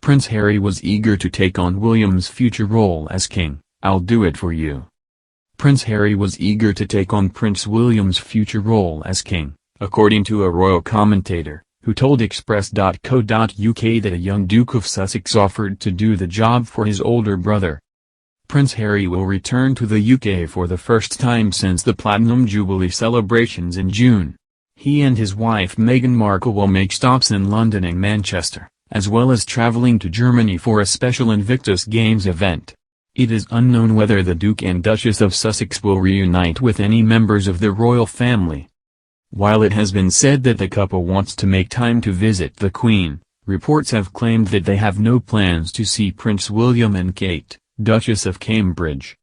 Prince Harry was eager to take on William's future role as king. "I'll do it for you." Prince Harry was eager to take on Prince William's future role as king, according to a royal commentator, who told Express.co.uk that a young Duke of Sussex offered to do the job for his older brother. Prince Harry will return to the UK for the first time since the Platinum Jubilee celebrations in June. He and his wife Meghan Markle will make stops in London and Manchester, as well as travelling to Germany for a special Invictus Games event. It is unknown whether the Duke and Duchess of Sussex will reunite with any members of the royal family. While it has been said that the couple wants to make time to visit the Queen, reports have claimed that they have no plans to see Prince William and Kate, Duchess of Cambridge.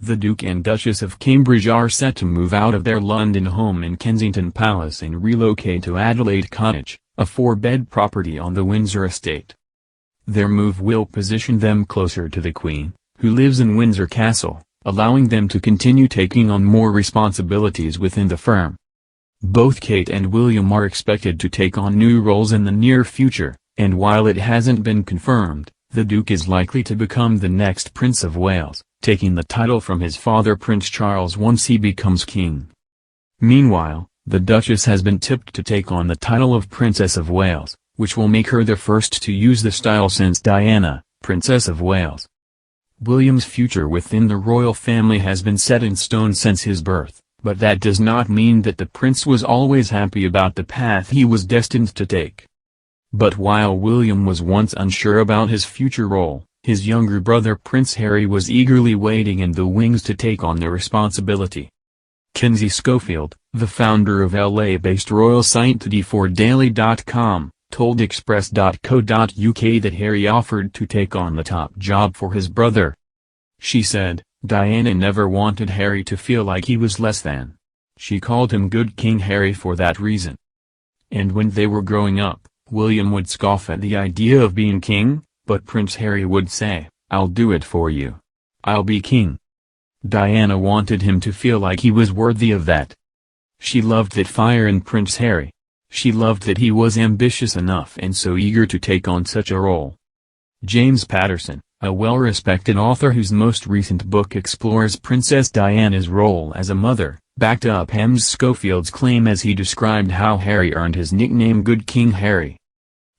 The Duke and Duchess of Cambridge are set to move out of their London home in Kensington Palace and relocate to Adelaide Cottage, a 4-bed property on the Windsor estate. Their move will position them closer to the Queen, who lives in Windsor Castle, allowing them to continue taking on more responsibilities within the firm. Both Kate and William are expected to take on new roles in the near future, and while it hasn't been confirmed, the Duke is likely to become the next Prince of Wales, taking the title from his father Prince Charles once he becomes king. Meanwhile, the Duchess has been tipped to take on the title of Princess of Wales, which will make her the first to use the style since Diana, Princess of Wales. William's future within the royal family has been set in stone since his birth, but that does not mean that the prince was always happy about the path he was destined to take. But while William was once unsure about his future role, his younger brother Prince Harry was eagerly waiting in the wings to take on the responsibility. Kinsey Schofield, the founder of LA-based royal site d4daily.com, told Express.co.uk that Harry offered to take on the top job for his brother. She said, "Diana never wanted Harry to feel like he was less than. She called him Good King Harry for that reason." And when they were growing up, William would scoff at the idea of being king, but Prince Harry would say, "I'll do it for you. I'll be king." Diana wanted him to feel like he was worthy of that. She loved that fire in Prince Harry. She loved that he was ambitious enough and so eager to take on such a role. James Patterson, a well-respected author whose most recent book explores Princess Diana's role as a mother, backed up Schofield's claim as he described how Harry earned his nickname Good King Harry.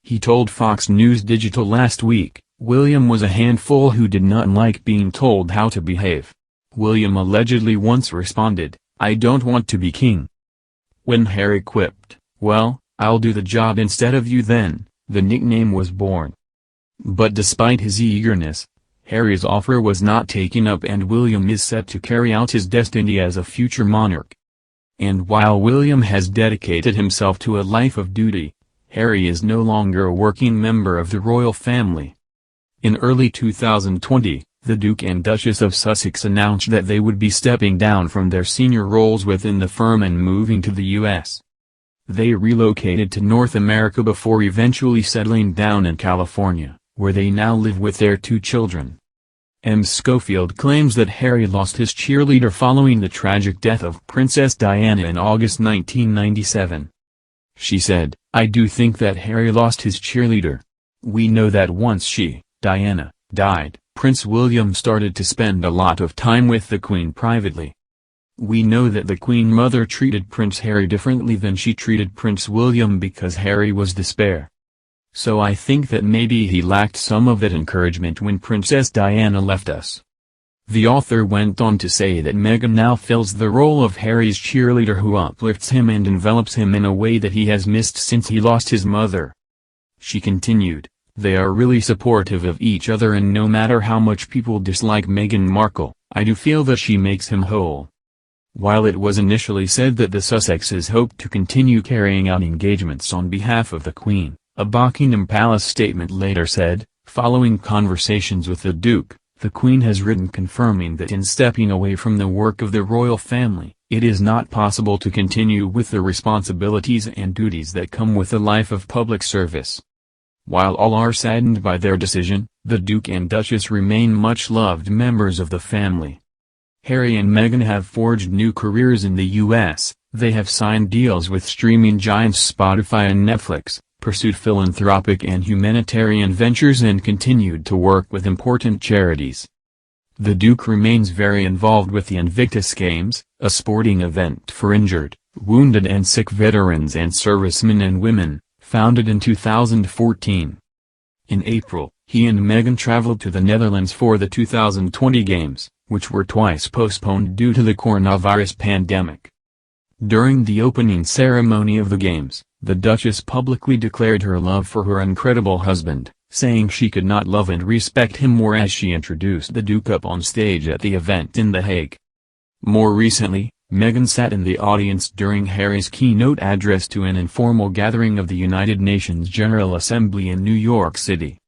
He told Fox News Digital last week, "William was a handful who did not like being told how to behave." William allegedly once responded, "I don't want to be king." When Harry quipped, "Well, I'll do the job instead of you then," the nickname was born. But despite his eagerness, Harry's offer was not taken up and William is set to carry out his destiny as a future monarch. And while William has dedicated himself to a life of duty, Harry is no longer a working member of the royal family. In early 2020, the Duke and Duchess of Sussex announced that they would be stepping down from their senior roles within the firm and moving to the U.S. They relocated to North America before eventually settling down in California, where they now live with their 2 children. Schofield claims that Harry lost his cheerleader following the tragic death of Princess Diana in August 1997. She said, "I do think that Harry lost his cheerleader. We know that once she, Diana, died, Prince William started to spend a lot of time with the Queen privately. We know that the Queen Mother treated Prince Harry differently than she treated Prince William because Harry was the spare. So I think that maybe he lacked some of that encouragement when Princess Diana left us." The author went on to say that Meghan now fills the role of Harry's cheerleader who uplifts him and envelops him in a way that he has missed since he lost his mother. She continued, "They are really supportive of each other and no matter how much people dislike Meghan Markle, I do feel that she makes him whole." While it was initially said that the Sussexes hoped to continue carrying out engagements on behalf of the Queen, a Buckingham Palace statement later said, following conversations with the Duke, the Queen has written confirming that in stepping away from the work of the royal family, it is not possible to continue with the responsibilities and duties that come with a life of public service. While all are saddened by their decision, the Duke and Duchess remain much-loved members of the family. Harry and Meghan have forged new careers in the U.S., they have signed deals with streaming giants Spotify and Netflix, pursued philanthropic and humanitarian ventures and continued to work with important charities. The Duke remains very involved with the Invictus Games, a sporting event for injured, wounded and sick veterans and servicemen and women, founded in 2014. In April, he and Meghan traveled to the Netherlands for the 2020 Games, which were twice postponed due to the coronavirus pandemic. During the opening ceremony of the Games, the Duchess publicly declared her love for her incredible husband, saying she could not love and respect him more as she introduced the Duke up on stage at the event in The Hague. More recently, Meghan sat in the audience during Harry's keynote address to an informal gathering of the United Nations General Assembly in New York City.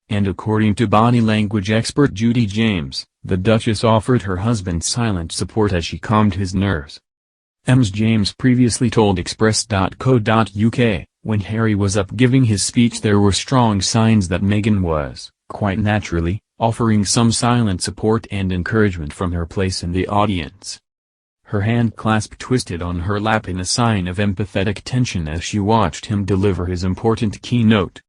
And according to body language expert Judy James, the Duchess offered her husband silent support as she calmed his nerves. James previously told Express.co.uk, when Harry was up giving his speech there were strong signs that Meghan was, quite naturally, offering some silent support and encouragement from her place in the audience. Her hand clasp twisted on her lap in a sign of empathetic tension as she watched him deliver his important keynote.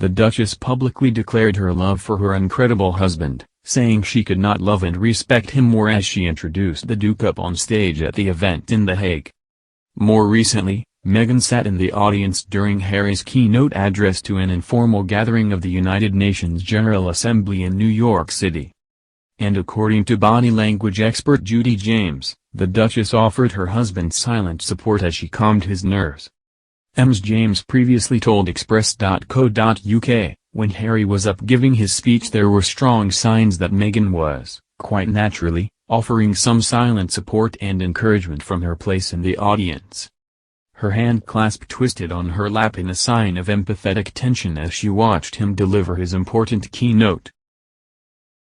the Duchess publicly declared her love for her incredible husband, saying she could not love and respect him more as she introduced the Duke up on stage at the event in The Hague. More recently, Meghan sat in the audience during Harry's keynote address to an informal gathering of the United Nations General Assembly in New York City. And according to body language expert Judy James, the Duchess offered her husband silent support as she calmed his nerves. James previously told Express.co.uk, when Harry was up giving his speech there were strong signs that Meghan was, quite naturally, offering some silent support and encouragement from her place in the audience. Her hand clasp twisted on her lap in a sign of empathetic tension as she watched him deliver his important keynote.